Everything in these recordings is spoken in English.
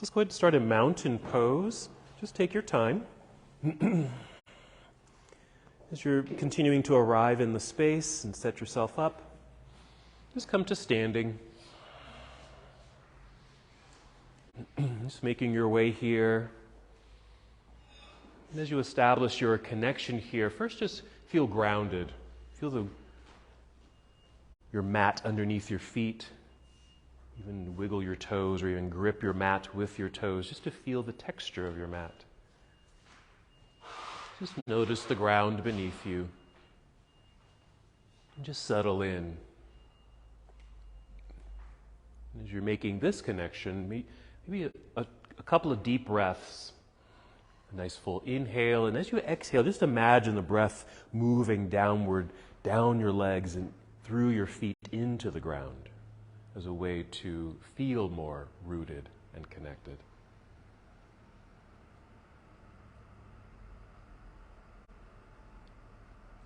Let's go ahead and start a mountain pose. Just take your time. As you're continuing to arrive in the space and set yourself up, just come to standing. Just making your way here. And as you establish your connection here, first just feel grounded. Feel your mat underneath your feet. Even wiggle your toes or even grip your mat with your toes just to feel the texture of your mat. Just notice the ground beneath you. And just settle in. And as you're making this connection, maybe a couple of deep breaths. A nice full inhale, and as you exhale, just imagine the breath moving downward, down your legs and through your feet into the ground as a way to feel more rooted and connected.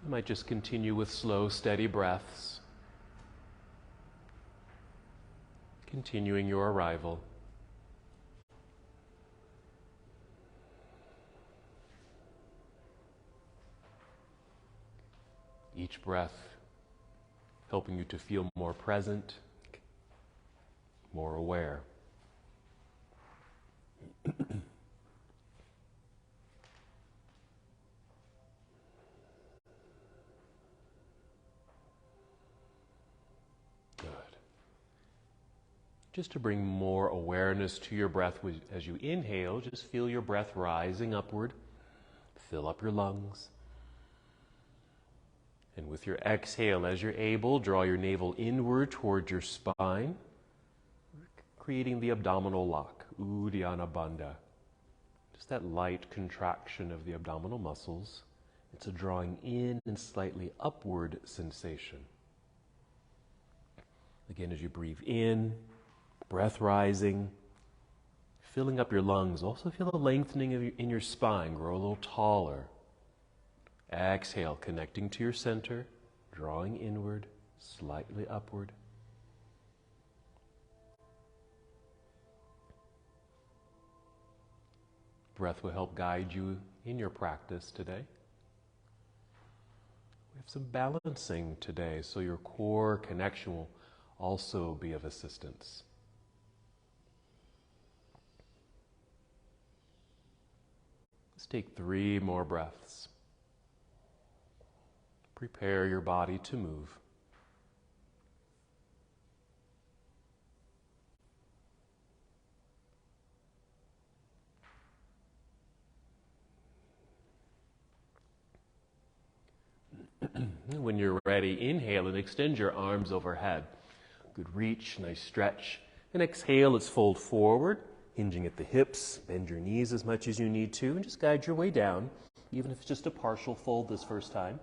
You might just continue with slow, steady breaths, continuing your arrival. Each breath helping you to feel more present, more aware. Good. Just to bring more awareness to your breath as you inhale, just feel your breath rising upward. Fill up your lungs. And with your exhale, as you're able, draw your navel inward towards your spine, creating the abdominal lock, Uddiyana Bandha. Just that light contraction of the abdominal muscles. It's a drawing in and slightly upward sensation. Again, as you breathe in, breath rising, filling up your lungs. Also feel the lengthening in your spine, grow a little taller. Exhale, connecting to your center, drawing inward, slightly upward. Breath will help guide you in your practice today. We have some balancing today, so your core connection will also be of assistance. Let's take 3 more breaths. Prepare your body to move. When you're ready, inhale and extend your arms overhead. Good reach, nice stretch. And exhale, let's fold forward, hinging at the hips. Bend your knees as much as you need to, and just guide your way down, even if it's just a partial fold this first time.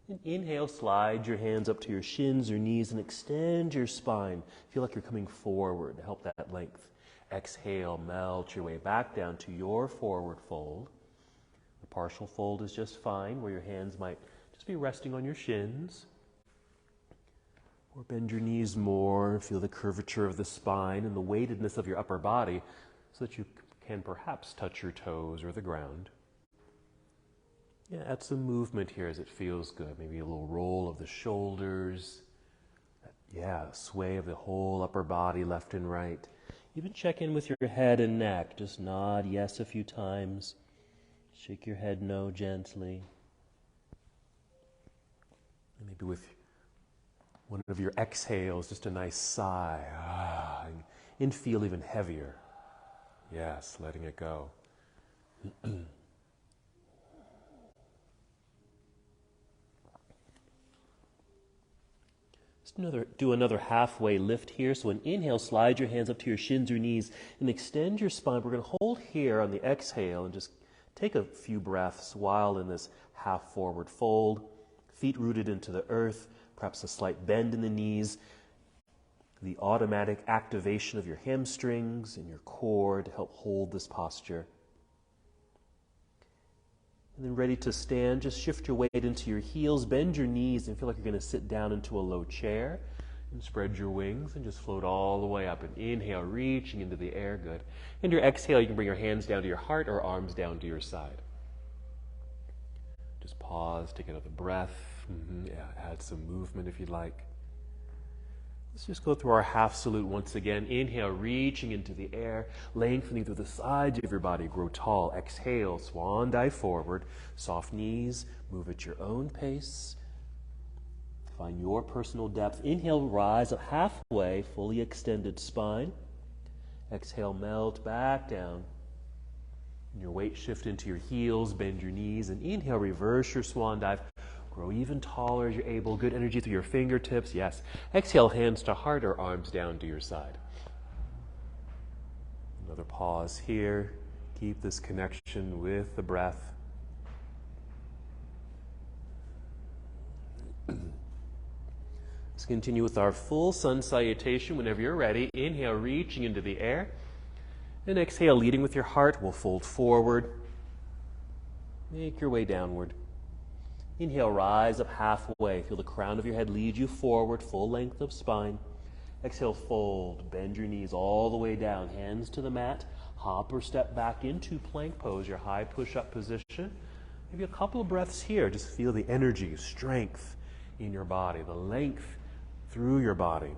And inhale, slide your hands up to your shins or knees and extend your spine. Feel like you're coming forward to help that length. Exhale, melt your way back down to your forward fold. The partial fold is just fine, where your hands might just be resting on your shins. Or bend your knees more, feel the curvature of the spine and the weightedness of your upper body so that you can perhaps touch your toes or the ground. Yeah, add some movement here as it feels good. Maybe a little roll of the shoulders. Sway of the whole upper body, left and right. Even check in with your head and neck. Just nod yes a few times. Shake your head no gently. And maybe with one of your exhales, just a nice sigh. And feel even heavier. Yes, letting it go. Do another halfway lift here. So an inhale, slide your hands up to your shins or knees and extend your spine. We're going to hold here on the exhale and just take a few breaths while in this half forward fold. Feet rooted into the earth, perhaps a slight bend in the knees. The automatic activation of your hamstrings and your core to help hold this posture. And then ready to stand, just shift your weight into your heels, bend your knees and feel like you're going to sit down into a low chair. And spread your wings and just float all the way up. And inhale, reaching into the air. Good. And your exhale, you can bring your hands down to your heart or arms down to your side. Just pause, take another breath. Yeah, add some movement if you'd like. Let's just go through our half salute once again. Inhale, reaching into the air, lengthening through the sides of your body. Grow tall. Exhale, swan dive forward. Soft knees, move at your own pace. Find your personal depth. Inhale, rise up halfway, fully extended spine. Exhale, melt back down. And your weight shift into your heels, bend your knees, and inhale, reverse your swan dive. Grow even taller as you're able. Good energy through your fingertips. Yes. Exhale, hands to heart or arms down to your side. Another pause here. Keep this connection with the breath. Let's continue with our full sun salutation. Whenever you're ready, inhale, reaching into the air. And exhale, leading with your heart. We'll fold forward. Make your way downward. Inhale, rise up halfway. Feel the crown of your head lead you forward, full length of spine. Exhale, fold. Bend your knees all the way down. Hands to the mat. Hop or step back into plank pose, your high push-up position. Maybe a couple of breaths here. Just feel the energy, strength in your body, the length through your body,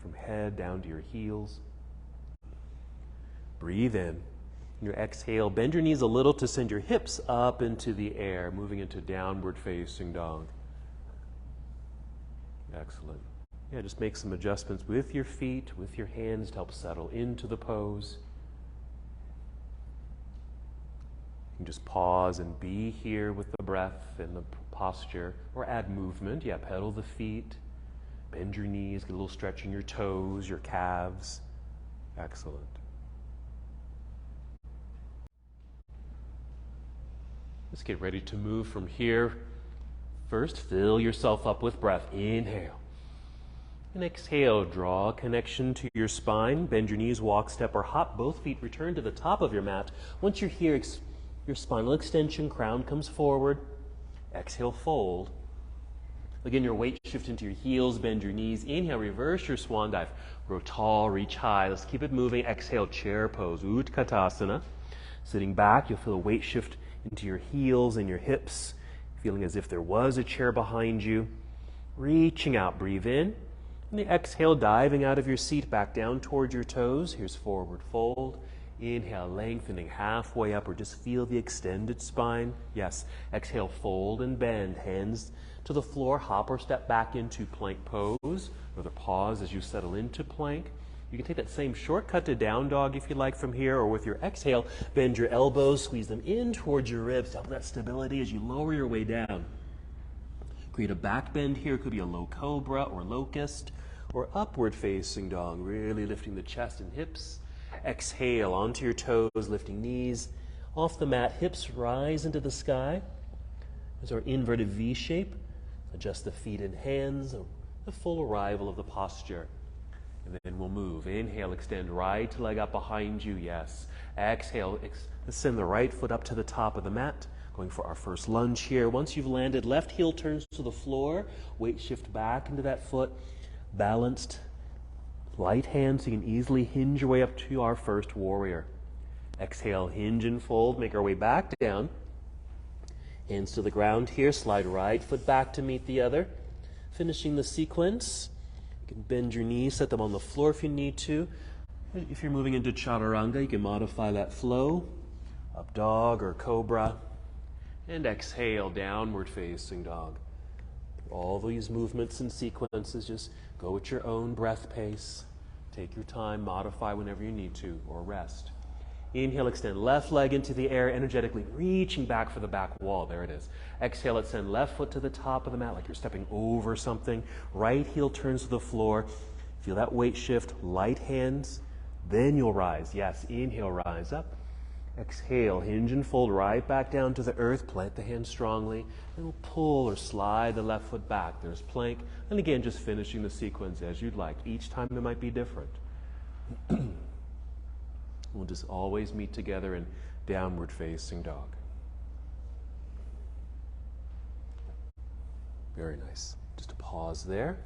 from head down to your heels. Breathe in. Your exhale, bend your knees a little to send your hips up into the air, moving into downward facing dog. Excellent. Yeah, just make some adjustments with your feet, with your hands to help settle into the pose. You can just pause and be here with the breath and the posture, or add movement. Yeah, pedal the feet, bend your knees, get a little stretch in your toes, your calves. Excellent. Let's get ready to move from here. First, fill yourself up with breath. Inhale. And exhale, draw a connection to your spine. Bend your knees, walk, step, or hop. Both feet return to the top of your mat. Once you're here, your spinal extension, crown comes forward. Exhale, fold. Again, your weight shift into your heels, bend your knees. Inhale, reverse your swan dive. Grow tall, reach high. Let's keep it moving. Exhale, chair pose, Utkatasana. Sitting back, you'll feel a weight shift into your heels and your hips, feeling as if there was a chair behind you. Reaching out, breathe in. And the exhale, diving out of your seat, back down towards your toes. Here's forward fold. Inhale, lengthening halfway up, or just feel the extended spine. Yes. Exhale, fold and bend. Hands to the floor, hop or step back into plank pose. Another pause as you settle into plank. You can take that same shortcut to down dog if you like from here, or with your exhale, bend your elbows, squeeze them in towards your ribs, help that stability as you lower your way down. Create a back bend here. It could be a low cobra or locust, or upward facing dog, really lifting the chest and hips. Exhale onto your toes, lifting knees off the mat, hips rise into the sky. As our inverted V shape, adjust the feet and hands, the full arrival of the posture. And then we'll move. Inhale, extend right leg up behind you. Yes. Exhale, send the right foot up to the top of the mat. Going for our first lunge here. Once you've landed, left heel turns to the floor. Weight shift back into that foot. Balanced. Light hand so you can easily hinge your way up to our first warrior. Exhale, hinge and fold. Make our way back down. Hands to the ground here. Slide right foot back to meet the other. Finishing the sequence. You can bend your knees, set them on the floor if you need to. If you're moving into chaturanga, you can modify that flow. Up dog or cobra. And exhale, downward facing dog. All these movements and sequences, just go at your own breath pace. Take your time, modify whenever you need to, or rest. Inhale, extend left leg into the air, energetically reaching back for the back wall. There it is. Exhale, extend left foot to the top of the mat like you're stepping over something. Right heel turns to the floor. Feel that weight shift, light hands. Then you'll rise. Yes, inhale, rise up. Exhale, hinge and fold right back down to the earth. Plant the hands strongly. And we'll pull or slide the left foot back. There's plank. And again, just finishing the sequence as you'd like. Each time it might be different. We'll just always meet together in downward facing dog. Very nice. Just a pause there.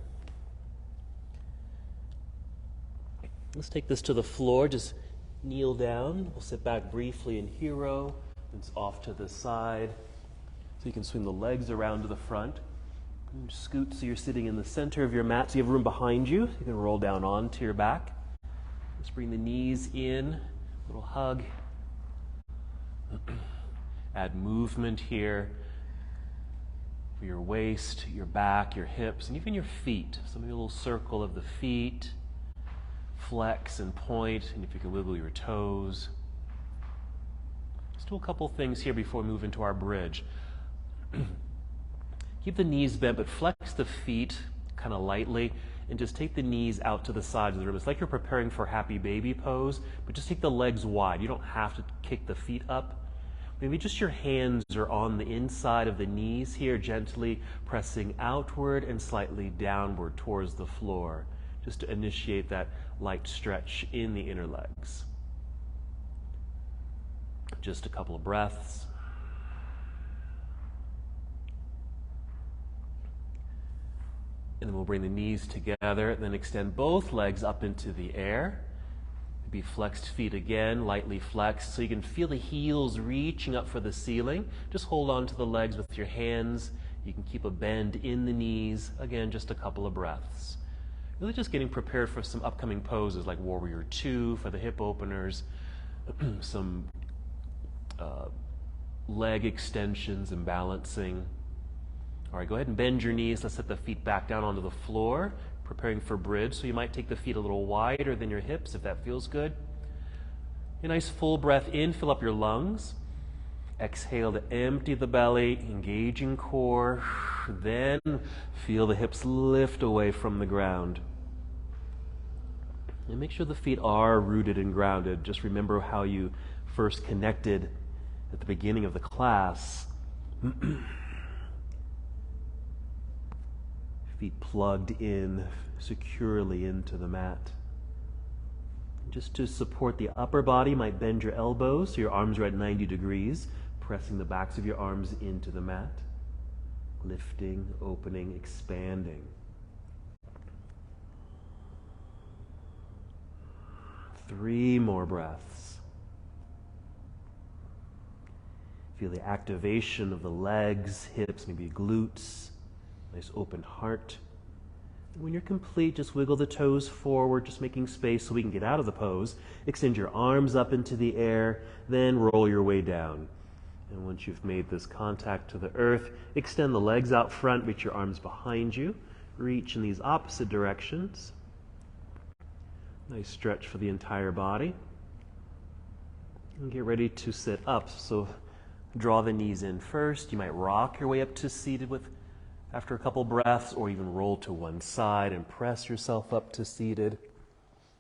Let's take this to the floor. Just kneel down. We'll sit back briefly in hero. It's off to the side. So you can swing the legs around to the front. And scoot so you're sitting in the center of your mat. So you have room behind you. You can roll down onto your back. Let's bring the knees in. Little hug. Add movement here for your waist, your back, your hips, and even your feet. So maybe a little circle of the feet. Flex and point, and if you can wiggle your toes. Let's do a couple things here before we move into our bridge. Keep the knees bent, but flex the feet kind of lightly, and just take the knees out to the sides of the room. It's like you're preparing for happy baby pose, but just take the legs wide. You don't have to kick the feet up. Maybe just your hands are on the inside of the knees here, gently pressing outward and slightly downward towards the floor, just to initiate that light stretch in the inner legs. Just a couple of breaths. And then we'll bring the knees together, then extend both legs up into the air. Maybe flexed feet again, lightly flexed, so you can feel the heels reaching up for the ceiling. Just hold on to the legs with your hands. You can keep a bend in the knees. Again, just a couple of breaths. Really just getting prepared for some upcoming poses like Warrior 2 for the hip openers, some leg extensions and balancing. All right, go ahead and bend your knees. Let's set the feet back down onto the floor, preparing for bridge. So you might take the feet a little wider than your hips if that feels good. A nice full breath in, fill up your lungs. Exhale to empty the belly, engaging core. Then feel the hips lift away from the ground. And make sure the feet are rooted and grounded. Just remember how you first connected at the beginning of the class. Feet plugged in securely into the mat. Just to support the upper body, you might bend your elbows so your arms are at 90 degrees, pressing the backs of your arms into the mat. Lifting, opening, expanding. Three more breaths. Feel the activation of the legs, hips, maybe glutes. Nice open heart. And when you're complete, just wiggle the toes forward, just making space so we can get out of the pose. Extend your arms up into the air, then roll your way down. And once you've made this contact to the earth, extend the legs out front, reach your arms behind you. Reach in these opposite directions. Nice stretch for the entire body. And get ready to sit up. So draw the knees in first. You might rock your way up to seated after a couple breaths, or even roll to one side and press yourself up to seated.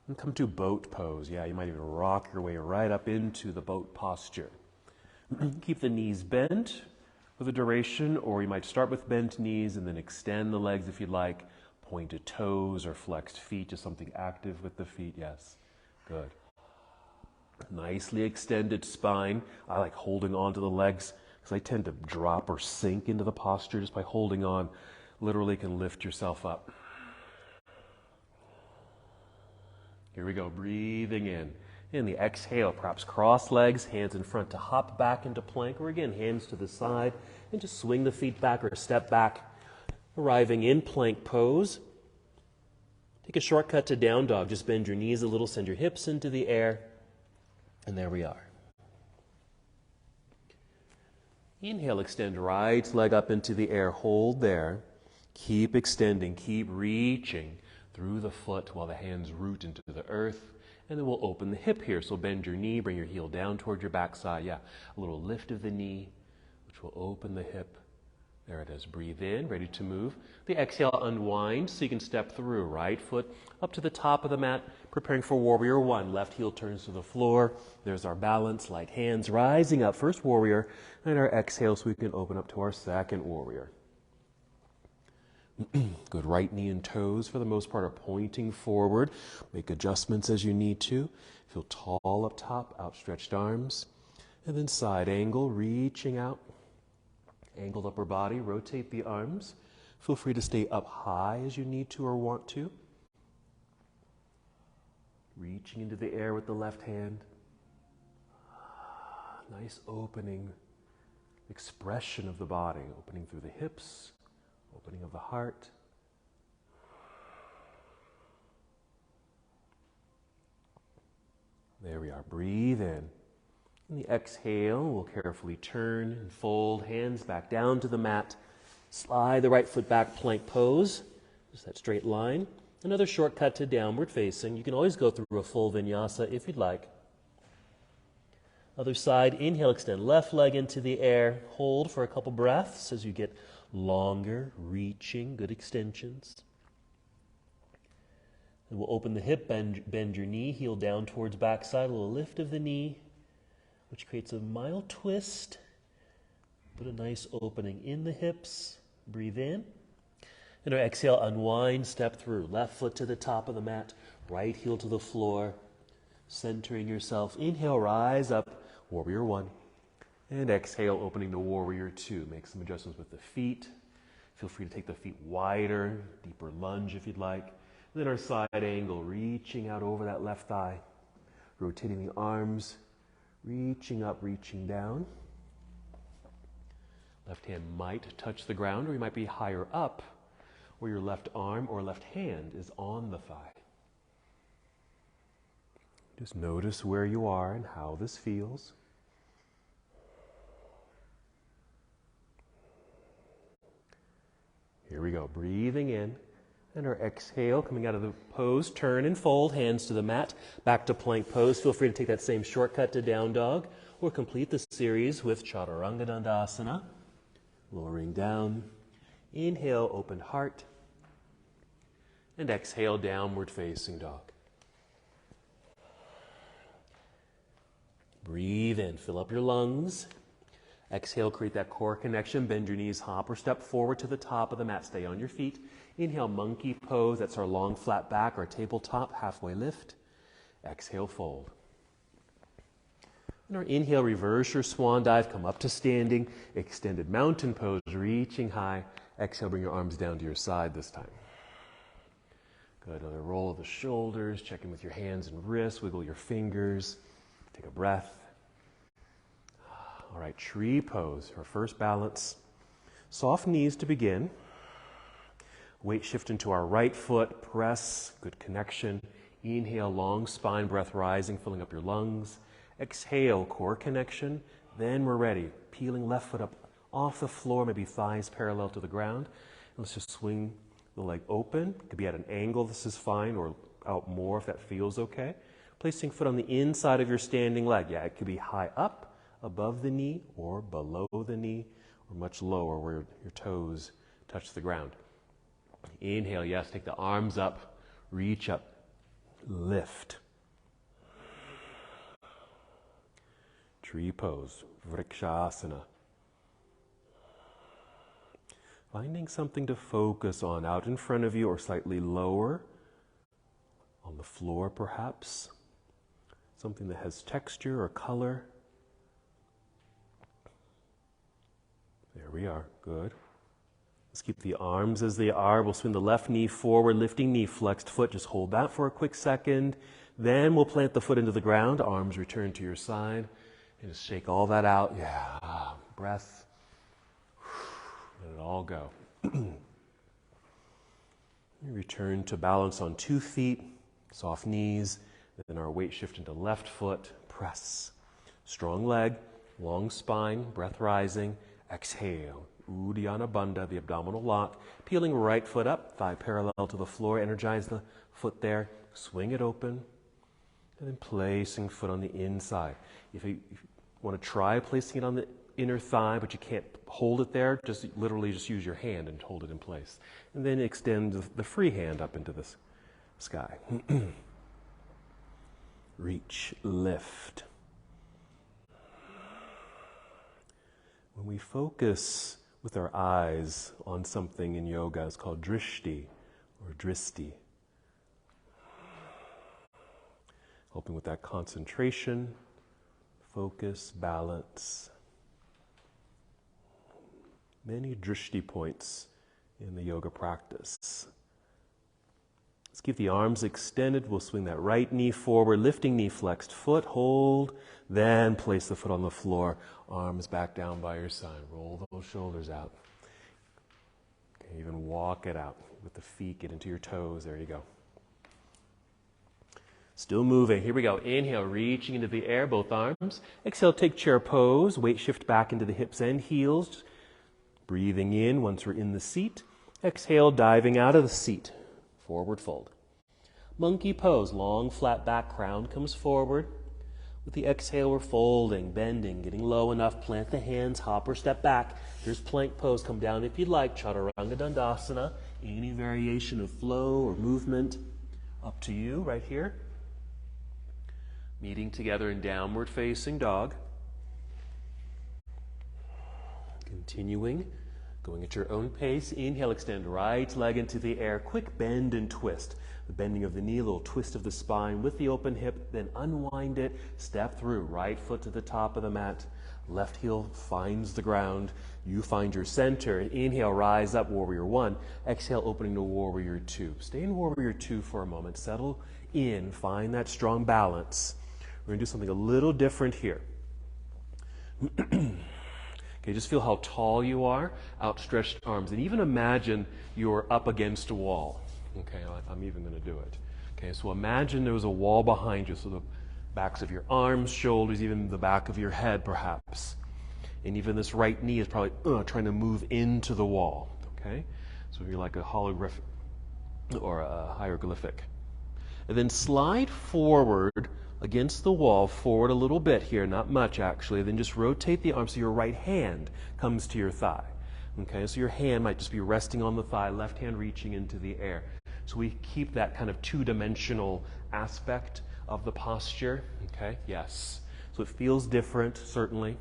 And come to boat pose. Yeah, you might even rock your way right up into the boat posture. Keep the knees bent for the duration, or you might start with bent knees and then extend the legs if you'd like. Pointed toes or flexed feet, just something active with the feet. Yes, good. Nicely extended spine. I like holding on to the legs because I tend to drop or sink into the posture just by holding on. Literally can lift yourself up. Here we go, breathing in. In the exhale, perhaps cross legs, hands in front to hop back into plank, or again, hands to the side, and just swing the feet back or step back, arriving in plank pose. Take a shortcut to down dog. Just bend your knees a little, send your hips into the air, and there we are. Inhale, extend right leg up into the air. Hold there. Keep extending, keep reaching through the foot while the hands root into the earth. And then we'll open the hip here. So bend your knee, bring your heel down toward your backside. Yeah, a little lift of the knee, which will open the hip. There it is. Breathe in, ready to move. The exhale, unwind so you can step through. Right foot up to the top of the mat, preparing for Warrior 1. Left heel turns to the floor. There's our balance, light hands rising up. First Warrior, and our exhale so we can open up to our second Warrior. Good. Right knee and toes, for the most part, are pointing forward. Make adjustments as you need to. Feel tall up top, outstretched arms. And then side angle, reaching out. Angled upper body, rotate the arms. Feel free to stay up high as you need to or want to. Reaching into the air with the left hand. Nice opening, expression of the body, opening through the hips, opening of the heart. There we are. Breathe in. In the exhale, we'll carefully turn and fold, hands back down to the mat. Slide the right foot back, plank pose. Just that straight line. Another shortcut to downward facing. You can always go through a full vinyasa if you'd like. Other side, inhale, extend left leg into the air. Hold for a couple breaths as you get longer, reaching, good extensions. And we'll open the hip, bend your knee, heel down towards backside, a little lift of the knee, which creates a mild twist, but a nice opening in the hips. Breathe in. And our exhale, unwind, step through. Left foot to the top of the mat, right heel to the floor, centering yourself. Inhale, rise up, warrior one. And exhale, opening to warrior two. Make some adjustments with the feet. Feel free to take the feet wider, deeper lunge if you'd like. And then our side angle, reaching out over that left thigh. Rotating the arms, reaching up, reaching down. Left hand might touch the ground, or you might be higher up, where your left arm or left hand is on the thigh. Just notice where you are and how this feels. Here we go, breathing in, and our exhale, coming out of the pose, turn and fold, hands to the mat, back to plank pose. Feel free to take that same shortcut to down dog, or complete the series with Chaturanga Dandasana. Lowering down, inhale, open heart, and exhale, downward facing dog. Breathe in, fill up your lungs. Exhale, create that core connection. Bend your knees, hop or step forward to the top of the mat. Stay on your feet. Inhale, monkey pose. That's our long flat back, our tabletop, halfway lift. Exhale, fold. And our inhale, reverse your swan dive. Come up to standing. Extended mountain pose, reaching high. Exhale, bring your arms down to your side this time. Good, another roll of the shoulders. Check in with your hands and wrists. Wiggle your fingers. Take a breath. All right, tree pose, our first balance. Soft knees to begin. Weight shift into our right foot, press, good connection. Inhale, long spine, breath rising, filling up your lungs. Exhale, core connection. Then we're ready. Peeling left foot up off the floor, maybe thighs parallel to the ground. And let's just swing the leg open. It could be at an angle, this is fine, or out more if that feels okay. Placing foot on the inside of your standing leg. Yeah, it could be high up, above the knee, or below the knee, or much lower where your toes touch the ground. Inhale, yes, take the arms up, reach up, lift. Tree pose, Vrikshasana. Finding something to focus on out in front of you or slightly lower, on the floor perhaps. Something that has texture or color. There we are, good. Let's keep the arms as they are. We'll swing the left knee forward, lifting knee, flexed foot. Just hold that for a quick second. Then we'll plant the foot into the ground. Arms return to your side. And just shake all that out. Yeah, breath. Let it all go. Return to balance on 2 feet, soft knees. Then our weight shift into left foot, press. Strong leg, long spine, breath rising. Exhale, Uddiyana Bandha, the abdominal lock. Peeling right foot up, thigh parallel to the floor. Energize the foot there. Swing it open. And then placing foot on the inside. If you want to try placing it on the inner thigh, but you can't hold it there, just literally just use your hand and hold it in place. And then extend the free hand up into the sky. Reach, lift. When we focus with our eyes on something in yoga, it's called drishti or dristi. Helping with that concentration, focus, balance. Many drishti points in the yoga practice. Let's keep the arms extended. We'll swing that right knee forward, lifting knee, flexed foot, hold, then place the foot on the floor, arms back down by your side. Roll those shoulders out. Okay, even walk it out with the feet, get into your toes. There you go. Still moving. Here we go. Inhale, reaching into the air, both arms. Exhale, take chair pose. Weight shift back into the hips and heels. Breathing in once we're in the seat. Exhale, diving out of the seat. Forward fold. Monkey pose. Long, flat back, crown comes forward. With the exhale, we're folding, bending, getting low enough. Plant the hands, hop or step back. Here's plank pose. Come down if you'd like. Chaturanga Dandasana. Any variation of flow or movement, up to you right here. Meeting together in downward facing dog. Continuing, going at your own pace. Inhale, extend right leg into the air. Quick bend and twist. The bending of the knee, a little twist of the spine with the open hip, then unwind it. Step through, right foot to the top of the mat. Left heel finds the ground. You find your center. Inhale, rise up, warrior one. Exhale, opening to warrior two. Stay in warrior two for a moment. Settle in, find that strong balance. We're going to do something a little different here. Okay, just feel how tall you are, outstretched arms, and even imagine you're up against a wall. Okay, I'm even going to do it. Okay, so imagine there was a wall behind you, so the backs of your arms, shoulders, even the back of your head perhaps. And even this right knee is probably trying to move into the wall. Okay, so you're like a holographic or a hieroglyphic. And then slide forward against the wall, forward a little bit here, not much actually. Then just rotate the arm so your right hand comes to your thigh. Okay, so your hand might just be resting on the thigh, left hand reaching into the air. So we keep that kind of two-dimensional aspect of the posture. Okay, yes. So it feels different, certainly.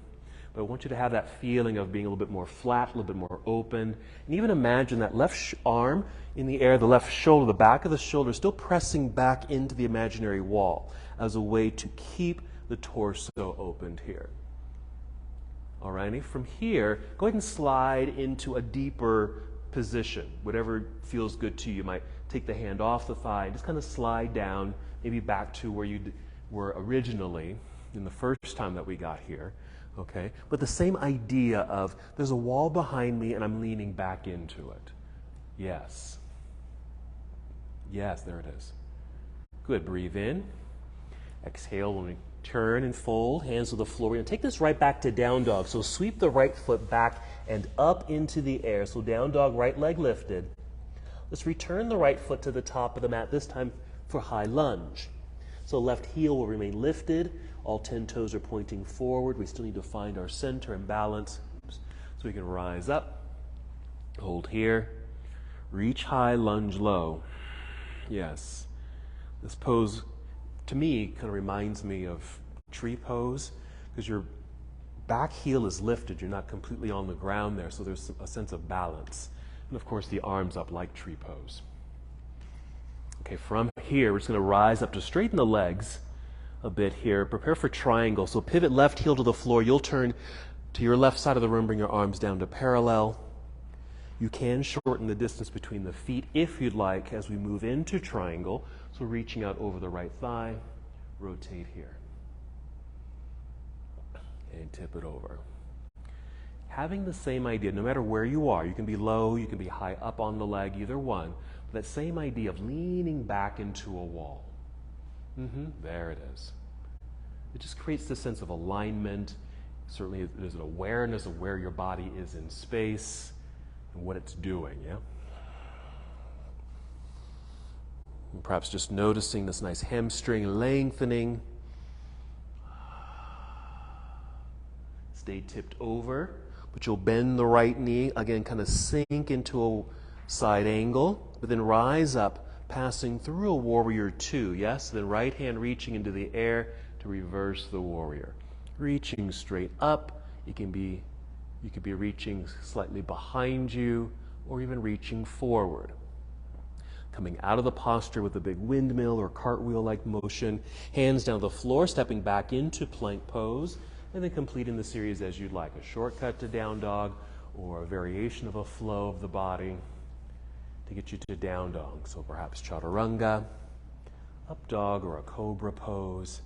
But I want you to have that feeling of being a little bit more flat, a little bit more open. And even imagine that left arm in the air, the left shoulder, the back of the shoulder still pressing back into the imaginary wall as a way to keep the torso opened here. Alrighty, from here, go ahead and slide into a deeper position. Whatever feels good to you. You might take the hand off the thigh and just kind of slide down, maybe back to where you were originally in the first time that we got here. Okay, but the same idea of there's a wall behind me and I'm leaning back into it. Yes. Yes, there it is. Good, breathe in. Exhale when we turn and fold, hands to the floor. We're going to take this right back to down dog. So sweep the right foot back and up into the air. So down dog, right leg lifted. Let's return the right foot to the top of the mat, this time for high lunge. So left heel will remain lifted. All 10 toes are pointing forward. We still need to find our center and balance. So we can rise up, hold here, reach high, lunge low. Yes. This pose, to me, kind of reminds me of tree pose because your back heel is lifted. You're not completely on the ground there, so there's a sense of balance. And of course, the arms up like tree pose. Okay, from here, we're just going to rise up to straighten the legs a bit here. Prepare for triangle. So pivot left heel to the floor. You'll turn to your left side of the room, bring your arms down to parallel. You can shorten the distance between the feet if you'd like as we move into triangle. So reaching out over the right thigh, rotate here. And tip it over. Having the same idea, no matter where you are, you can be low, you can be high up on the leg, either one. But that same idea of leaning back into a wall. There it is. It just creates this sense of alignment. Certainly there's an awareness of where your body is in space and what it's doing, yeah? And perhaps just noticing this nice hamstring lengthening. Stay tipped over, but you'll bend the right knee, again kind of sink into a side angle, but then rise up, passing through a warrior two, yes? Then right hand reaching into the air to reverse the warrior. Reaching straight up, you could be reaching slightly behind you or even reaching forward. Coming out of the posture with a big windmill or cartwheel-like motion, hands down the floor, stepping back into plank pose, and then completing the series as you'd like. A shortcut to down dog or a variation of a flow of the body. to get you to down dog. So perhaps chaturanga, up dog, or a cobra pose,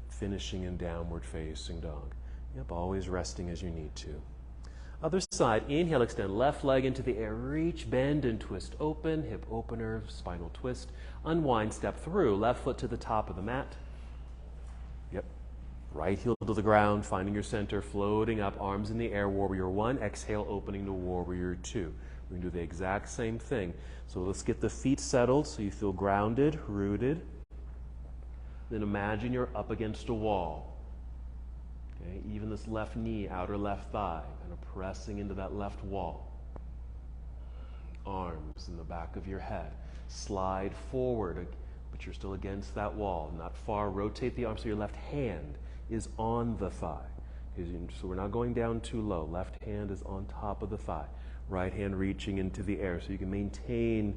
finishing in downward facing dog. Yep, always resting as you need to. Other side, inhale, extend left leg into the air, reach, bend and twist open, hip opener, spinal twist, unwind, step through, left foot to the top of the mat. Yep, right heel to the ground, finding your center, floating up, arms in the air, warrior one, exhale, opening to warrior two. We're gonna do the exact same thing. So let's get the feet settled so you feel grounded, rooted. Then imagine you're up against a wall. Okay, even this left knee, outer left thigh, kind of pressing into that left wall. Arms in the back of your head. Slide forward, but you're still against that wall, not far. Rotate the arm so your left hand is on the thigh. So we're not going down too low. Left hand is on top of the thigh. Right hand reaching into the air so you can maintain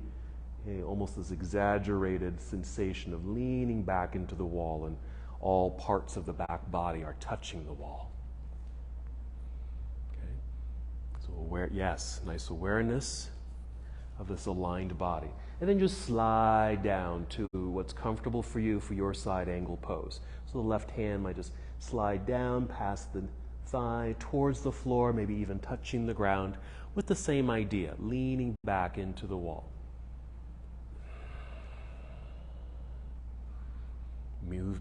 almost this exaggerated sensation of leaning back into the wall, and all parts of the back body are touching the wall. Okay, so nice awareness of this aligned body. And then just slide down to what's comfortable for you for your side angle pose. So the left hand might just slide down past the thigh towards the floor, maybe even touching the ground, with the same idea, leaning back into the wall.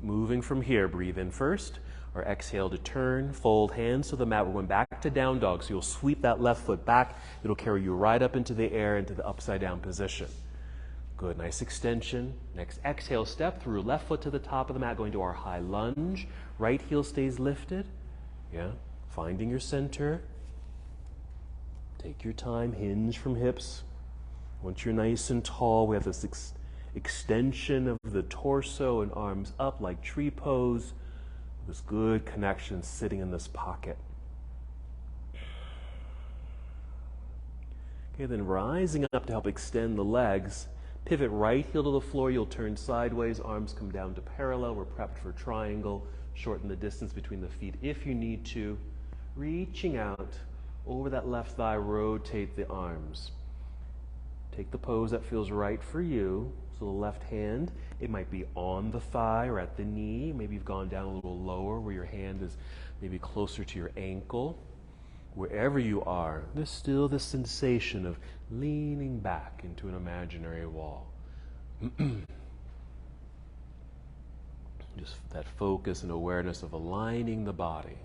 Moving from here, breathe in first, or exhale to turn, fold hands to the mat. We're going back to down dog, so you'll sweep that left foot back. It'll carry you right up into the air, into the upside down position. Good, nice extension. Next, exhale, step through, left foot to the top of the mat, going to our high lunge. Right heel stays lifted. Yeah, finding your center. Take your time, hinge from hips. Once you're nice and tall, we have this extension of the torso and arms up like tree pose. This good connection sitting in this pocket. Okay, then rising up to help extend the legs. Pivot right heel to the floor. You'll turn sideways. Arms come down to parallel. We're prepped for triangle. Shorten the distance between the feet if you need to. Reaching out over that left thigh. Rotate the arms. Take the pose that feels right for you. So the left hand, it might be on the thigh or at the knee. Maybe you've gone down a little lower where your hand is maybe closer to your ankle. Wherever you are, there's still this sensation of leaning back into an imaginary wall. Just that focus and awareness of aligning the body.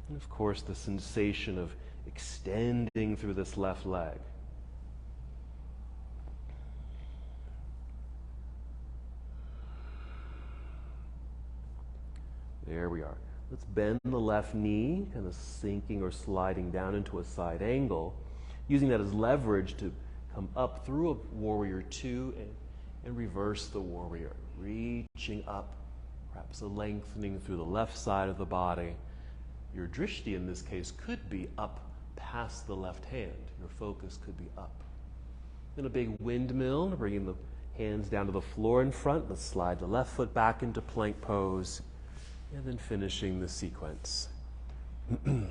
And of course, the sensation of extending through this left leg. There we are. Let's bend the left knee, kind of sinking or sliding down into a side angle, using that as leverage to come up through a warrior two and reverse the warrior, reaching up, perhaps a lengthening through the left side of the body. Your drishti in this case could be up past the left hand. Your focus could be up. Then a big windmill, bringing the hands down to the floor in front. Let's slide the left foot back into plank pose. And then finishing the sequence. Good.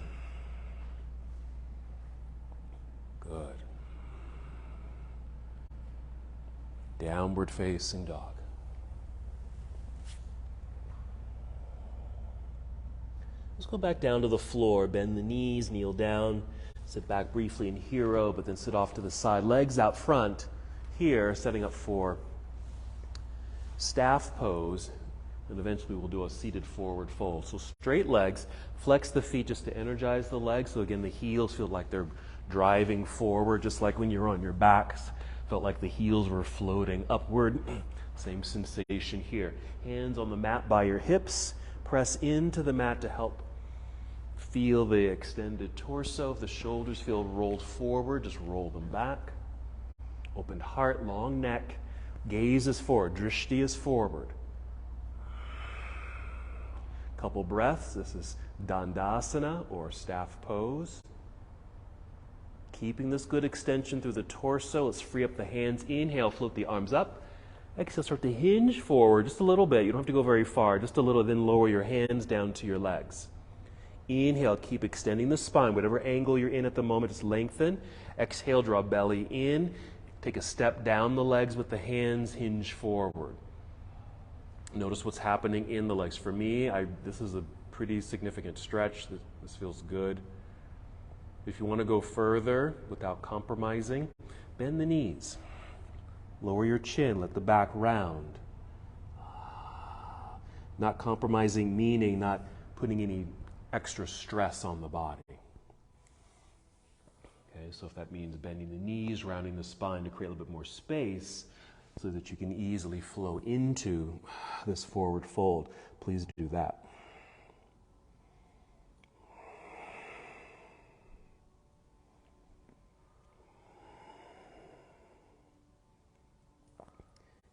Downward facing dog. Let's go back down to the floor. Bend the knees, kneel down. Sit back briefly in hero, but then sit off to the side. Legs out front. Here, setting up for staff pose. And eventually we'll do a seated forward fold. So straight legs, flex the feet just to energize the legs. So again, the heels feel like they're driving forward, just like when you're on your backs. Felt like the heels were floating upward. Same sensation here. Hands on the mat by your hips. Press into the mat to help feel the extended torso. If the shoulders feel rolled forward, just roll them back. Opened heart, long neck. Gaze is forward. Drishti is forward. Couple breaths. This is Dandasana or staff pose. Keeping this good extension through the torso. Let's free up the hands. Inhale, float the arms up. Exhale, start to hinge forward just a little bit. You don't have to go very far, just a little, then lower your hands down to your legs. Inhale, keep extending the spine. Whatever angle you're in at the moment, just lengthen. Exhale, draw belly in. Take a step down the legs with the hands, hinge forward. Notice what's happening in the legs. For me, this is a pretty significant stretch. This feels good. If you want to go further without compromising, bend the knees. Lower your chin, let the back round. Not compromising, meaning not putting any extra stress on the body. Okay, so if that means bending the knees, rounding the spine to create a little bit more space so that you can easily flow into this forward fold, please do that.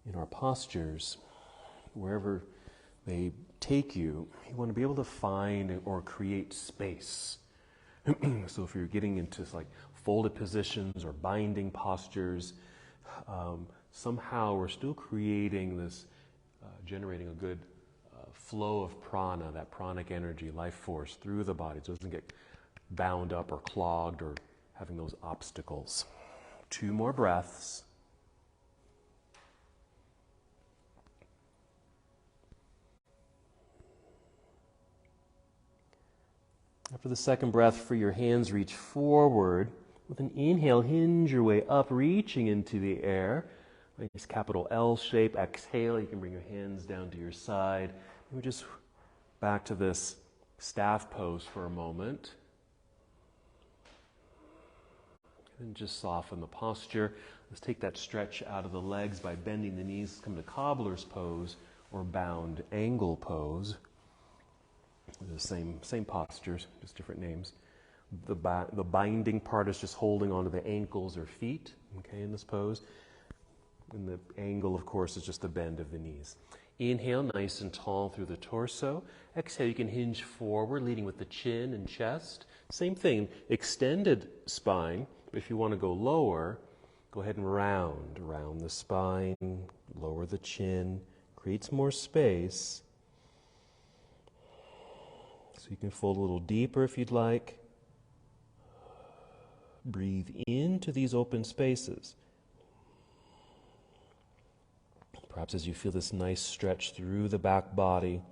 In our postures, wherever they take you, you want to be able to find or create space. So if you're getting into like folded positions or binding postures, somehow we're still creating this, generating a good flow of prana, that pranic energy, life force through the body, so it doesn't get bound up or clogged or having those obstacles. 2 more breaths. After the second breath, free your hands, reach forward. With an inhale, hinge your way up, reaching into the air. Nice capital L shape. Exhale, you can bring your hands down to your side. And we're just back to this staff pose for a moment. And just soften the posture. Let's take that stretch out of the legs by bending the knees. Come to cobbler's pose or bound angle pose. The same postures, just different names. The binding part is just holding onto the ankles or feet, okay, in this pose. And the angle, of course, is just the bend of the knees. Inhale, nice and tall through the torso. Exhale, you can hinge forward, leading with the chin and chest. Same thing, extended spine. If you want to go lower, go ahead and round the spine, lower the chin, creates more space. So you can fold a little deeper if you'd like. Breathe into these open spaces. Perhaps as you feel this nice stretch through the back body,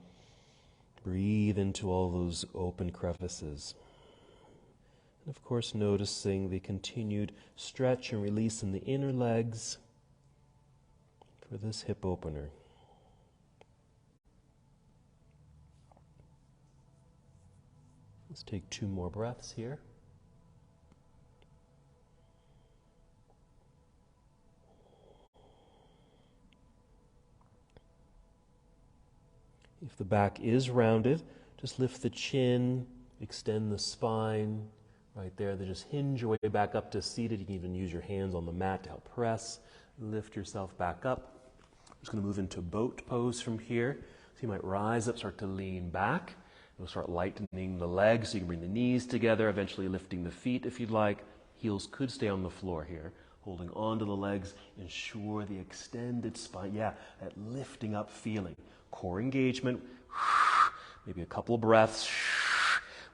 breathe into all those open crevices. And of course, noticing the continued stretch and release in the inner legs for this hip opener. Let's take 2 more breaths here. If the back is rounded, just lift the chin, extend the spine. Right there, then just hinge your way back up to seated. You can even use your hands on the mat to help press. Lift yourself back up. I'm just going to move into boat pose from here. So you might rise up, start to lean back. You'll start lightening the legs, so you can bring the knees together, eventually lifting the feet if you'd like. Heels could stay on the floor here. Holding onto the legs, ensure the extended spine. Yeah, that lifting up feeling. Core engagement. Maybe a couple of breaths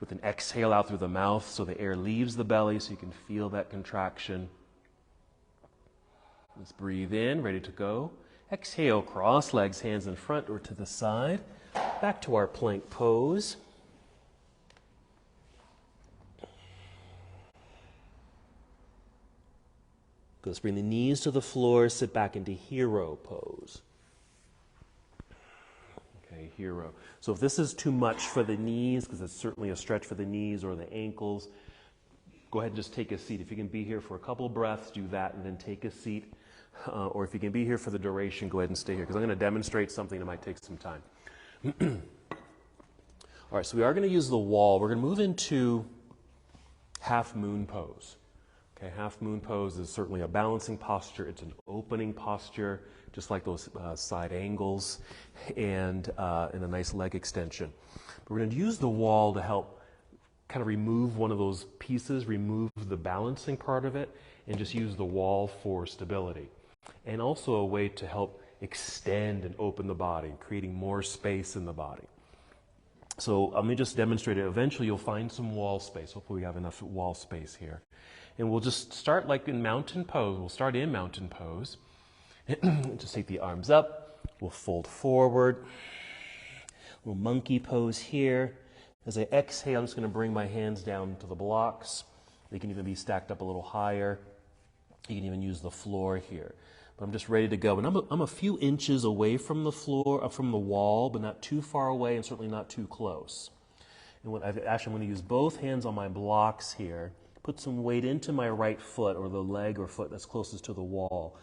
with an exhale out through the mouth so the air leaves the belly so you can feel that contraction. Let's breathe in, ready to go. Exhale, cross legs, hands in front or to the side. Back to our plank pose. Let's bring the knees to the floor, sit back into hero pose. Okay, hero. So if this is too much for the knees, because it's certainly a stretch for the knees or the ankles, go ahead and just take a seat. If you can be here for a couple of breaths, do that and then take a seat. Or if you can be here for the duration, go ahead and stay here, because I'm going to demonstrate something that might take some time. All right, so we are going to use the wall. We're going to move into half moon pose. Okay, half moon pose is certainly a balancing posture. It's an opening posture, just like those side angles, and a nice leg extension. But we're going to use the wall to help kind of remove one of those pieces, remove the balancing part of it, and just use the wall for stability. And also a way to help extend and open the body, creating more space in the body. So let me just demonstrate it. Eventually you'll find some wall space. Hopefully we have enough wall space here. And we'll just start like in mountain pose. We'll start in mountain pose. Just take the arms up. We'll fold forward. Little monkey pose here. As I exhale, I'm just going to bring my hands down to the blocks. They can even be stacked up a little higher. You can even use the floor here. But I'm just ready to go. And I'm a few inches away from the floor, from the wall, but not too far away and certainly not too close. And I'm going to use both hands on my blocks here. Put some weight into my right foot or the leg or foot that's closest to the wall.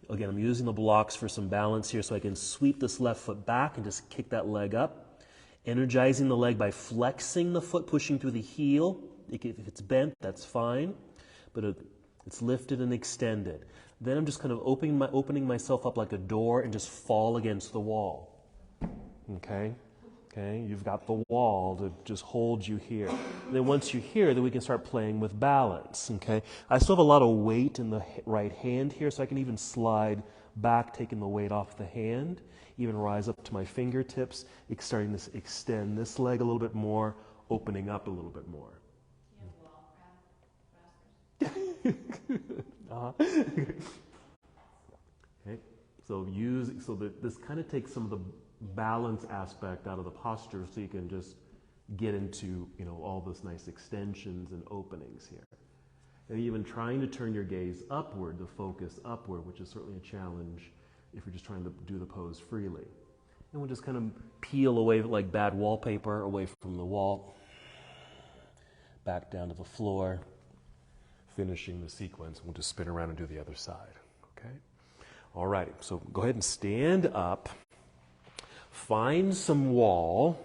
Again, I'm using the blocks for some balance here so I can sweep this left foot back and just kick that leg up. Energizing the leg by flexing the foot, pushing through the heel. If it's bent, that's fine, but it's lifted and extended. Then I'm just kind of opening myself up like a door and just fall against the wall. Okay? Okay, you've got the wall to just hold you here. And then once you're here, then we can start playing with balance. Okay, I still have a lot of weight in the right hand here, so I can even slide back, taking the weight off the hand, even rise up to my fingertips, starting to extend this leg a little bit more, opening up a little bit more. Okay, so this kind of takes some of the balance aspect out of the posture, so you can just get into all those nice extensions and openings here. And even trying to turn your gaze upward, the focus upward, which is certainly a challenge if you're just trying to do the pose freely. And we'll just kind of peel away like bad wallpaper away from the wall, back down to the floor, finishing the sequence. We'll just spin around and do the other side. Okay? All right, so go ahead and stand up. Find some wall.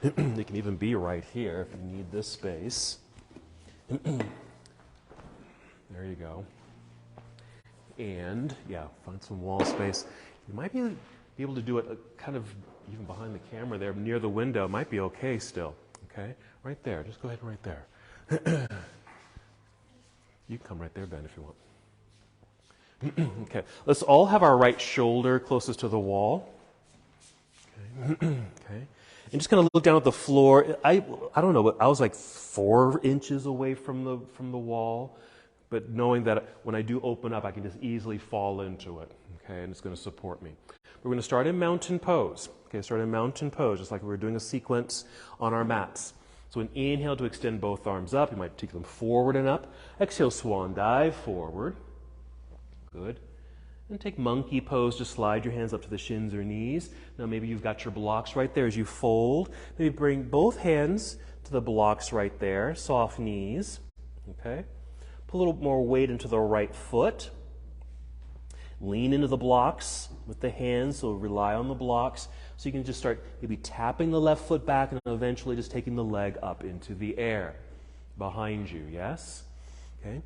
It can even be right here if you need this space. There you go. And, find some wall space. You might be able to do it kind of even behind the camera there, near the window. It might be okay still. Okay? Right there. Just go ahead and right there. You can come right there, Ben, if you want. Okay. Let's all have our right shoulder closest to the wall. Okay, and just kind of look down at the floor. I don't know, but I was like 4 inches away from the wall, but knowing that when I do open up, I can just easily fall into it. Okay, and it's going to support me. We're going to start in mountain pose. Okay, start in mountain pose, just like we were doing a sequence on our mats. So an inhale to extend both arms up. You might take them forward and up. Exhale, swan dive forward. Good. And take monkey pose, just slide your hands up to the shins or knees. Now maybe you've got your blocks right there as you fold. Maybe bring both hands to the blocks right there, soft knees. Okay. Put a little more weight into the right foot. Lean into the blocks with the hands, so rely on the blocks. So you can just start maybe tapping the left foot back and eventually just taking the leg up into the air behind you, yes? Okay.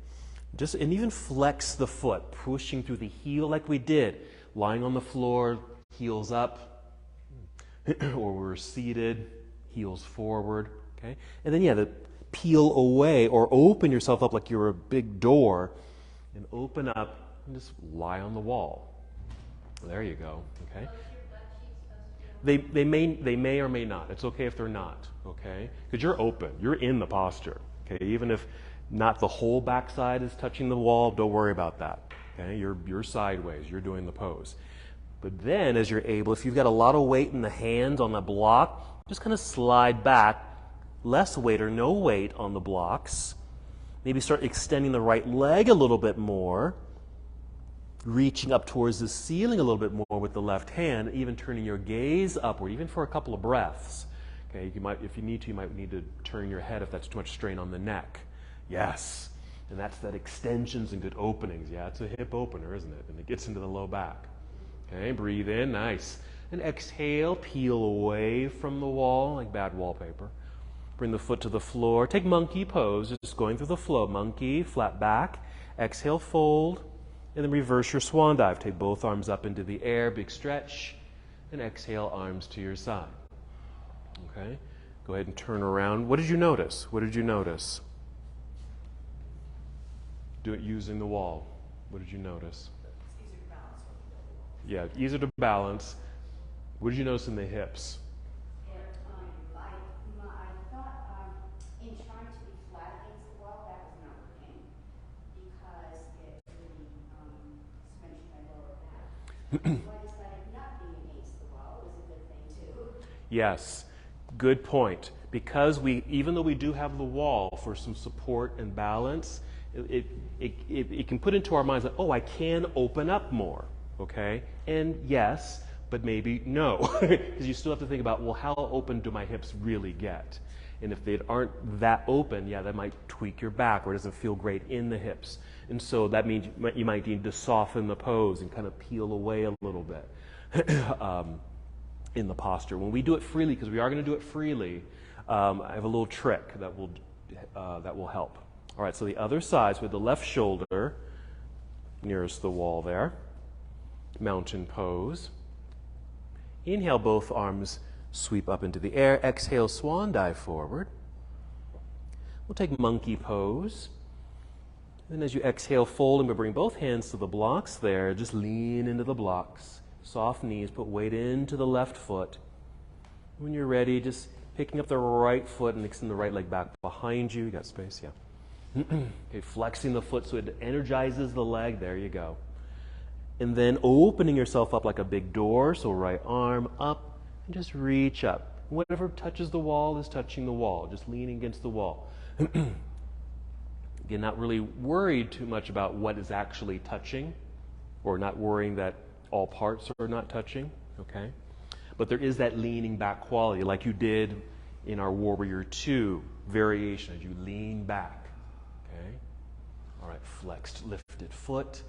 And even flex the foot, pushing through the heel like we did. Lying on the floor, heels up, or we're seated, heels forward, okay? And then, peel away or open yourself up like you're a big door and open up and just lie on the wall. There you go, okay? They may or may not. It's okay if they're not, okay? Because you're open, you're in the posture, okay? Even if not the whole backside is touching the wall, don't worry about that. Okay, you're sideways, you're doing the pose. But then as you're able, if you've got a lot of weight in the hands on the block, just kind of slide back, less weight or no weight on the blocks. Maybe start extending the right leg a little bit more, reaching up towards the ceiling a little bit more with the left hand, even turning your gaze upward, even for a couple of breaths. Okay, if you need to, you might need to turn your head if that's too much strain on the neck. Yes, and that's that extensions and good openings. Yeah, it's a hip opener, isn't it? And it gets into the low back. Okay, breathe in, nice. And exhale, peel away from the wall like bad wallpaper. Bring the foot to the floor. Take monkey pose, just going through the flow. Monkey, flat back. Exhale, fold. And then reverse your swan dive. Take both arms up into the air, big stretch. And exhale, arms to your side. Okay, go ahead and turn around. What did you notice? What did you notice? Do it using the wall. What did you notice? It's easier to balance. Yeah, easier to balance. What did you notice in the hips? What is that if not being against the wall is a good thing too? Yes, good point. Because even though we do have the wall for some support and balance, it can put into our minds that, oh, I can open up more, okay? And yes, but maybe no, because you still have to think about, well, how open do my hips really get? And if they aren't that open, yeah, that might tweak your back, or it doesn't feel great in the hips. And so that means you might need to soften the pose and kind of peel away a little bit in the posture. When we do it freely, because we are going to do it freely, I have a little trick that will help. All right, so the other side, so with the left shoulder nearest the wall there, mountain pose. Inhale, both arms sweep up into the air. Exhale, swan dive forward. We'll take monkey pose. And as you exhale, fold, and we'll bring both hands to the blocks there. Just lean into the blocks. Soft knees, put weight into the left foot. When you're ready, just picking up the right foot and extend the right leg back behind you. You got space? Yeah. Okay, flexing the foot so it energizes the leg. There you go. And then opening yourself up like a big door. So right arm up and just reach up. Whatever touches the wall is touching the wall. Just leaning against the wall. Again, not really worried too much about what is actually touching, or not worrying that all parts are not touching, okay? But there is that leaning back quality, like you did in our Warrior 2 variation, as you lean back, okay? All right, flexed, lifted foot,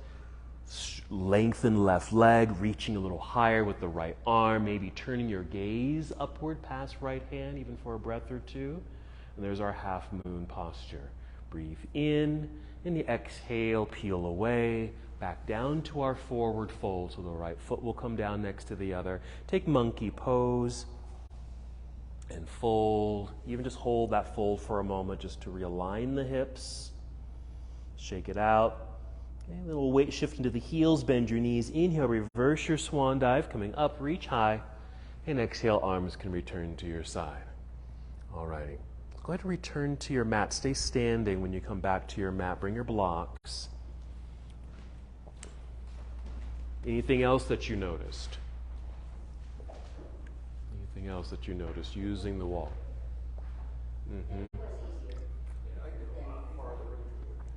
lengthen left leg, reaching a little higher with the right arm, maybe turning your gaze upward past right hand, even for a breath or two. And there's our half moon posture. Breathe in, and the exhale, peel away, back down to our forward fold, so the right foot will come down next to the other. Take monkey pose and fold. Even just hold that fold for a moment just to realign the hips. Shake it out. Okay, a little weight shifting to the heels, bend your knees. Inhale, reverse your swan dive, coming up, reach high. And exhale, arms can return to your side. All righty. Go ahead and return to your mat. Stay standing when you come back to your mat. Bring your blocks. Anything else that you noticed? Anything else that you noticed using the wall? Mm-hmm.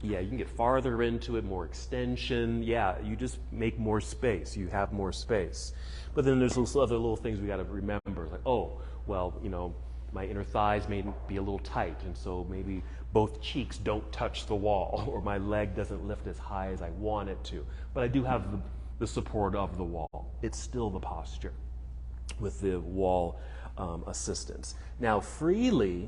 Yeah, you can get farther into it, more extension. Yeah, you just make more space. You have more space. But then there's those other little things we got to remember. Like, oh, well, you know, my inner thighs may be a little tight, and so maybe both cheeks don't touch the wall, or my leg doesn't lift as high as I want it to. But I do have the support of the wall. It's still the posture with the wall assistance. Now, freely,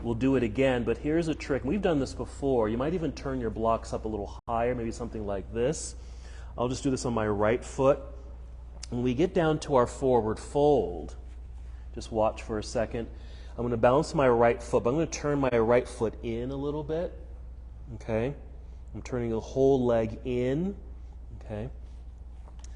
we'll do it again, but here's a trick. We've done this before. You might even turn your blocks up a little higher, maybe something like this. I'll just do this on my right foot. When we get down to our forward fold, just watch for a second. I'm going to balance my right foot, but I'm going to turn my right foot in a little bit. Okay? I'm turning the whole leg in. Okay?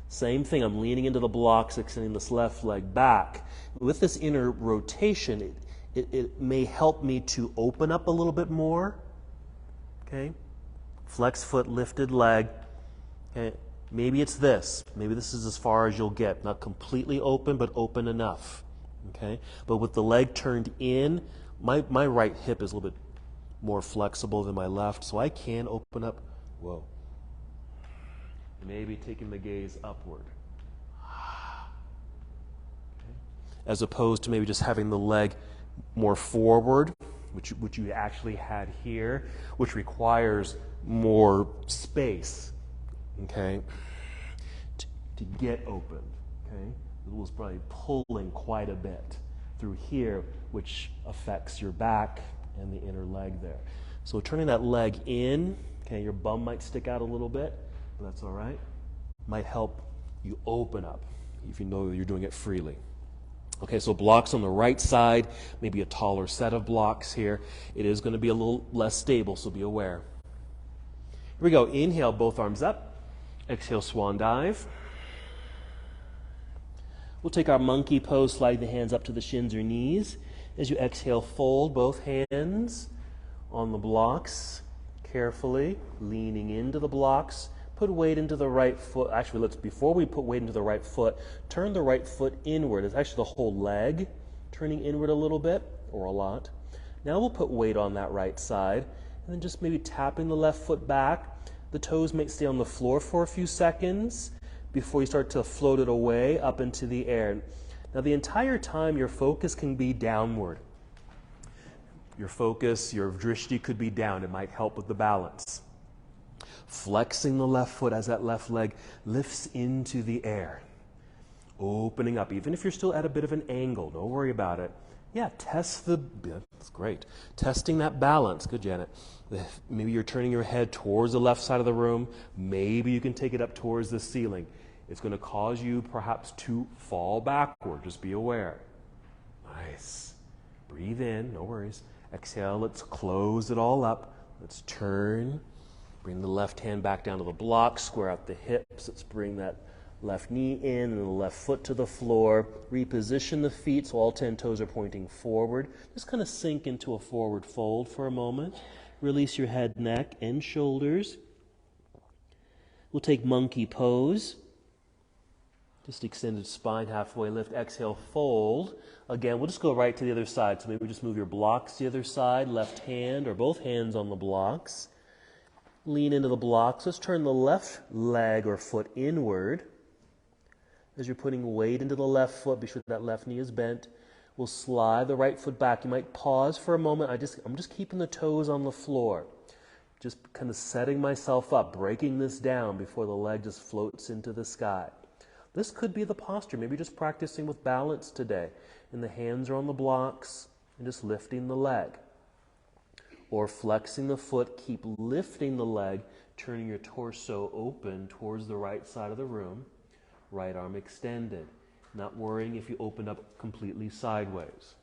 Same thing, I'm leaning into the blocks, extending this left leg back. With this inner rotation, it may help me to open up a little bit more. Okay? Flex foot, lifted leg. Okay? Maybe it's this. Maybe this is as far as you'll get. Not completely open, but open enough. Okay? But with the leg turned in, my right hip is a little bit more flexible than my left, so I can open up. Whoa. Maybe taking the gaze upward. Okay. As opposed to maybe just having the leg more forward, which you actually had here, which requires more space, okay, to get open, okay? It was probably pulling quite a bit through here, which affects your back and the inner leg there. So turning that leg in, okay, your bum might stick out a little bit. That's all right. Might help you open up if you know that you're doing it freely. Okay, so blocks on the right side, maybe a taller set of blocks here. It is going to be a little less stable, so be aware. Here we go. Inhale, both arms up. Exhale, swan dive. We'll take our monkey pose, slide the hands up to the shins or knees. As you exhale, fold both hands on the blocks. Carefully leaning into the blocks, Put weight into the right foot. Actually, before we put weight into the right foot, turn the right foot inward. It's actually the whole leg turning inward a little bit, or a lot. Now we'll put weight on that right side, and then just maybe tapping the left foot back. The toes might stay on the floor for a few seconds before you start to float it away up into the air. Now the entire time your focus can be downward. Your focus, your drishti could be down. It might help with the balance. Flexing the left foot as that left leg lifts into the air. Opening up, even if you're still at a bit of an angle, don't worry about it. Yeah, that's great. Testing that balance. Good, Janet. Maybe you're turning your head towards the left side of the room. Maybe you can take it up towards the ceiling. It's going to cause you perhaps to fall backward. Just be aware. Nice. Breathe in, no worries. Exhale, let's close it all up. Let's turn. Bring the left hand back down to the block. Square out the hips. Let's bring that left knee in and the left foot to the floor. Reposition the feet so all 10 toes are pointing forward. Just kind of sink into a forward fold for a moment. Release your head, neck, and shoulders. We'll take monkey pose. Just extended spine, halfway lift. Exhale, fold. Again, we'll just go right to the other side. So maybe just move your blocks to the other side, left hand or both hands on the blocks. Lean into the blocks. Let's turn the left leg or foot inward. As you're putting weight into the left foot, be sure that left knee is bent. We'll slide the right foot back. You might pause for a moment. I'm just keeping the toes on the floor. Just kind of setting myself up, breaking this down before the leg just floats into the sky. This could be the posture. Maybe just practicing with balance today. And the hands are on the blocks and just lifting the leg. Or flexing the foot, keep lifting the leg, turning your torso open towards the right side of the room. Right arm extended. Not worrying if you open up completely sideways.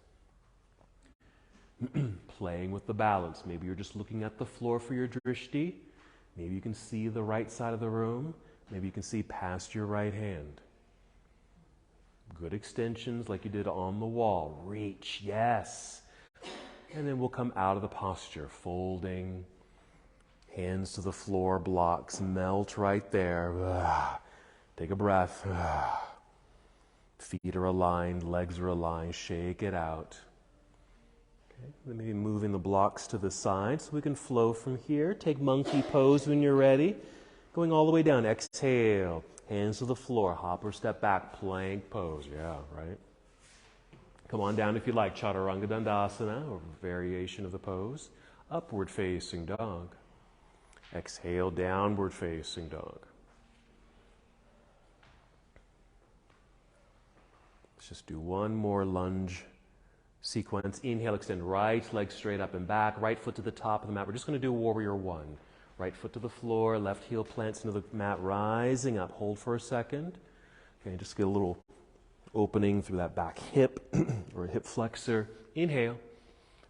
Playing with the balance. Maybe you're just looking at the floor for your drishti. Maybe you can see the right side of the room. Maybe you can see past your right hand. Good extensions like you did on the wall. Reach, yes. And then we'll come out of the posture, folding, hands to the floor, blocks, melt right there. Take a breath. Feet are aligned, legs are aligned, shake it out. Okay. Then maybe moving the blocks to the side so we can flow from here. Take monkey pose when you're ready. Going all the way down. Exhale. Hands to the floor. Hop or step back. Plank pose. Yeah, right? Come on down if you like. Chaturanga Dandasana, or variation of the pose. Upward facing dog. Exhale, downward facing dog. Let's just do one more lunge sequence. Inhale, extend right leg straight up and back. Right foot to the top of the mat. We're just going to do warrior one. Right foot to the floor, left heel plants into the mat, rising up. Hold for a second. Okay, just get a little opening through that back hip or hip flexor. Inhale.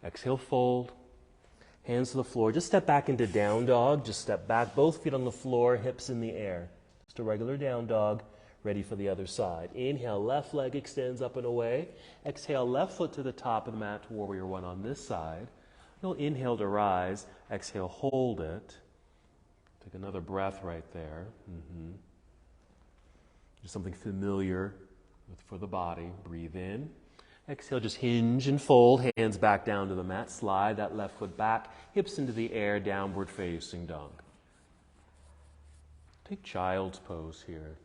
Exhale, fold. Hands to the floor. Just step back into down dog. Just step back, both feet on the floor, hips in the air. Just a regular down dog. Ready for the other side. Inhale, left leg extends up and away. Exhale, left foot to the top of the mat to warrior one on this side. You'll inhale to rise. Exhale, hold it. Take another breath right there. Just something familiar for the body. Breathe in. Exhale, just hinge and fold. Hands back down to the mat. Slide that left foot back. Hips into the air, downward facing dog. Take child's pose here.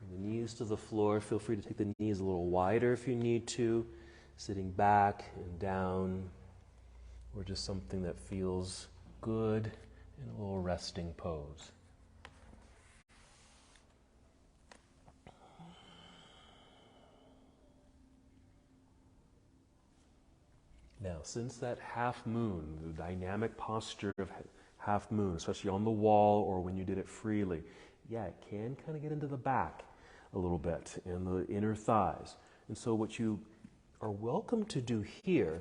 Bring the knees to the floor. Feel free to take the knees a little wider if you need to. Sitting back and down. Or just something that feels good in a little resting pose. Now, since that half moon, the dynamic posture of half moon, especially on the wall or when you did it freely, yeah, it can kind of get into the back a little bit and the inner thighs. And so what you are welcome to do here,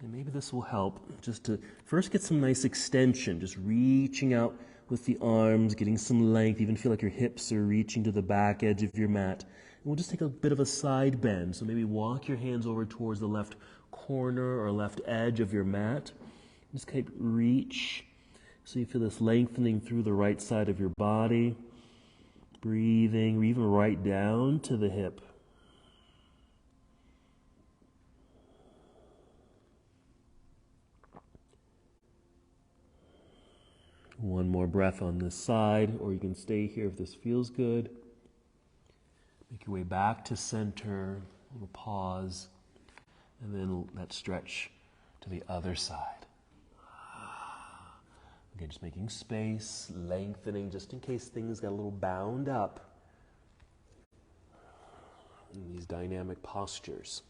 and maybe this will help, just to first get some nice extension, just reaching out with the arms, getting some length, even feel like your hips are reaching to the back edge of your mat. And we'll just take a bit of a side bend. So maybe walk your hands over towards the left corner or left edge of your mat. Just keep reach. So you feel this lengthening through the right side of your body, breathing, even right down to the hip. One more breath on this side, or you can stay here if this feels good. Make your way back to center, a little pause, and then that stretch to the other side. Okay, just making space, lengthening, just in case things got a little bound up in these dynamic postures.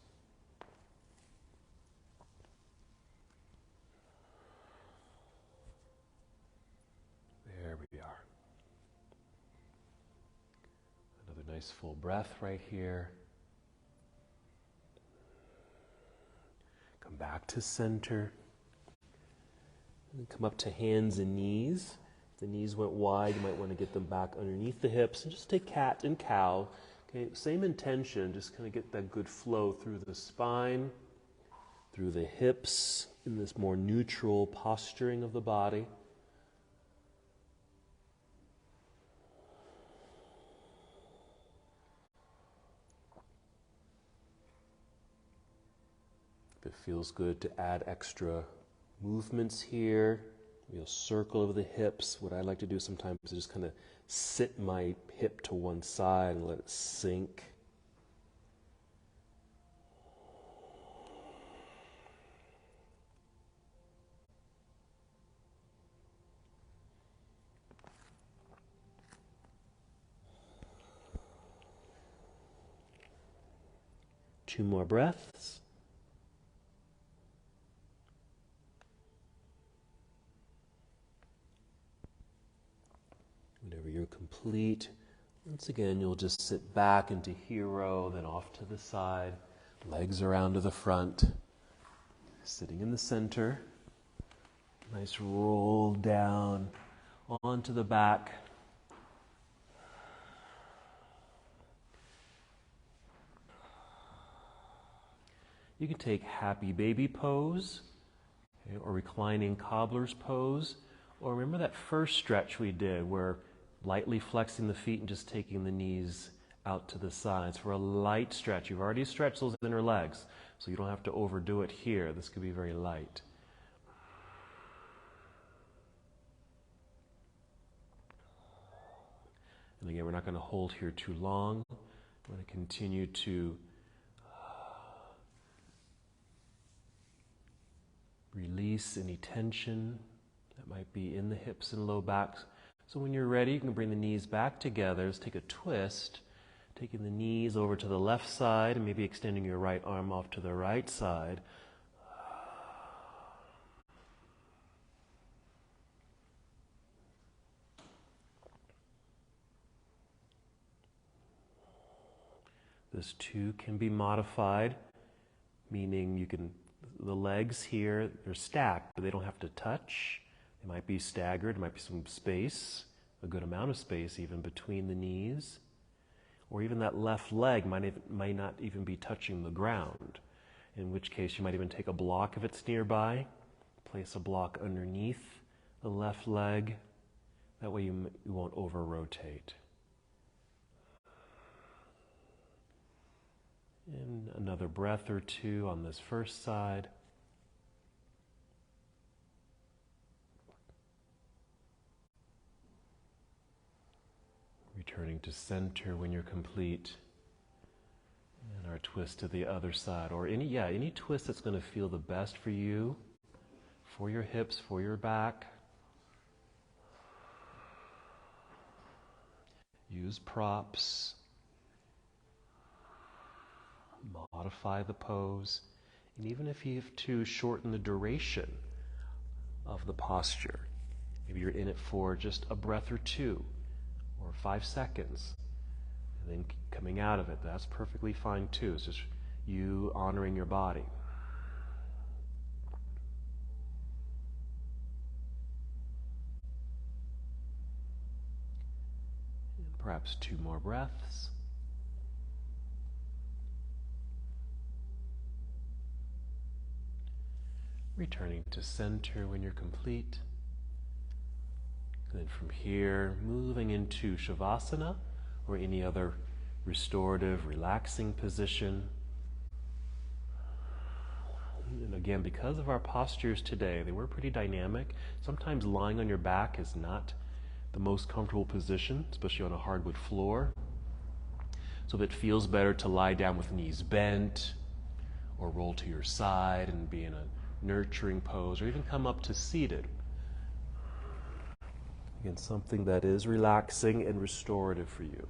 There we are. Another nice full breath right here. Come back to center. And come up to hands and knees. If the knees went wide, you might want to get them back underneath the hips. And just take cat and cow. Okay, same intention, just kind of get that good flow through the spine, through the hips, in this more neutral posturing of the body. If it feels good to add extra movements here, we'll circle over the hips. What I like to do sometimes is just kind of sit my hip to one side and let it sink. Two more breaths. Whenever you're complete, once again, you'll just sit back into hero, then off to the side, legs around to the front, sitting in the center. Nice roll down onto the back. You can take happy baby pose, okay, or reclining cobbler's pose, or remember that first stretch we did where lightly flexing the feet and just taking the knees out to the sides for a light stretch. You've already stretched those inner legs, so you don't have to overdo it here. This could be very light. And again, we're not going to hold here too long. We're going to continue to release any tension that might be in the hips and low back. So when you're ready, you can bring the knees back together. Let's take a twist, taking the knees over to the left side and maybe extending your right arm off to the right side. This too can be modified, meaning you can, the legs here, they're stacked, but they don't have to touch. They might be staggered, there might be some space, a good amount of space even between the knees. Or even that left leg might not even be touching the ground, in which case you might even take a block if it's nearby, place a block underneath the left leg. That way you won't over-rotate. And another breath or two on this first side. Returning to center when you're complete. And our twist to the other side. Or any twist that's going to feel the best for you, for your hips, for your back. Use props. Modify the pose, and even if you have to shorten the duration of the posture, maybe you're in it for just a breath or two or 5 seconds and then coming out of it, that's perfectly fine too. It's just you honoring your body. And perhaps 2 more breaths. Returning to center when you're complete. And then from here, moving into Shavasana or any other restorative, relaxing position. And again, because of our postures today, they were pretty dynamic. Sometimes lying on your back is not the most comfortable position, especially on a hardwood floor. So if it feels better to lie down with knees bent, or roll to your side and be in a nurturing pose, or even come up to seated. Again, something that is relaxing and restorative for you.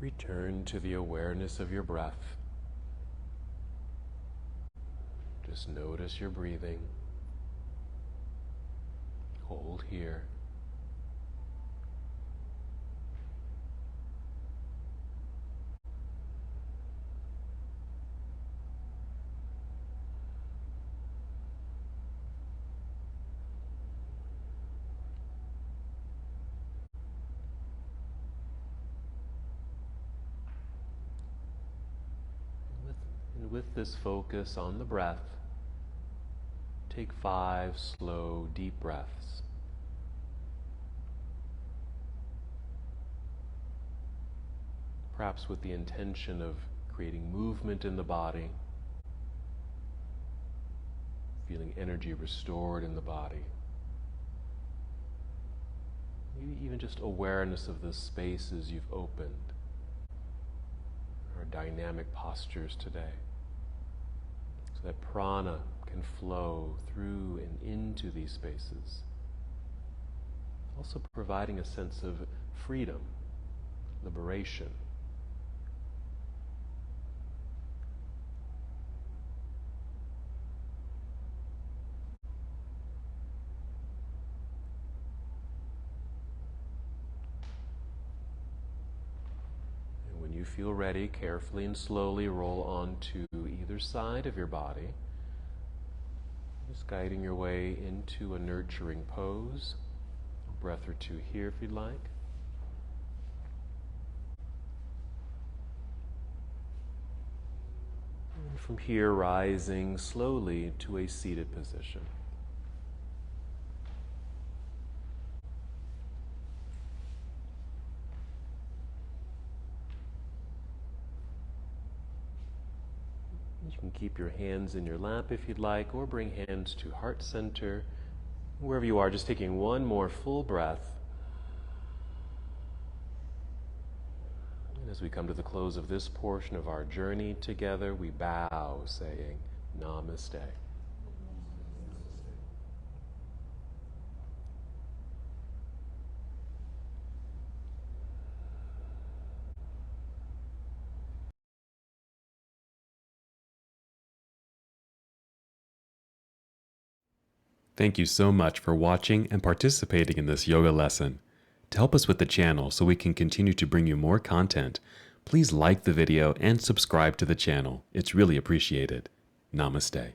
Return to the awareness of your breath. Just notice your breathing. Hold here. And with this focus on the breath, take 5 slow, deep breaths. Perhaps with the intention of creating movement in the body, feeling energy restored in the body. Maybe even just awareness of the spaces you've opened, our dynamic postures today, so that prana can flow through and into these spaces, also providing a sense of freedom, liberation. When you feel ready, carefully and slowly roll onto either side of your body, just guiding your way into a nurturing pose. A breath or two here if you'd like. And from here, rising slowly to a seated position. You can keep your hands in your lap if you'd like, or bring hands to heart center. Wherever you are, just taking one more full breath. And as we come to the close of this portion of our journey together, we bow, saying, Namaste. Thank you so much for watching and participating in this yoga lesson. To help us with the channel so we can continue to bring you more content, please like the video and subscribe to the channel. It's really appreciated. Namaste.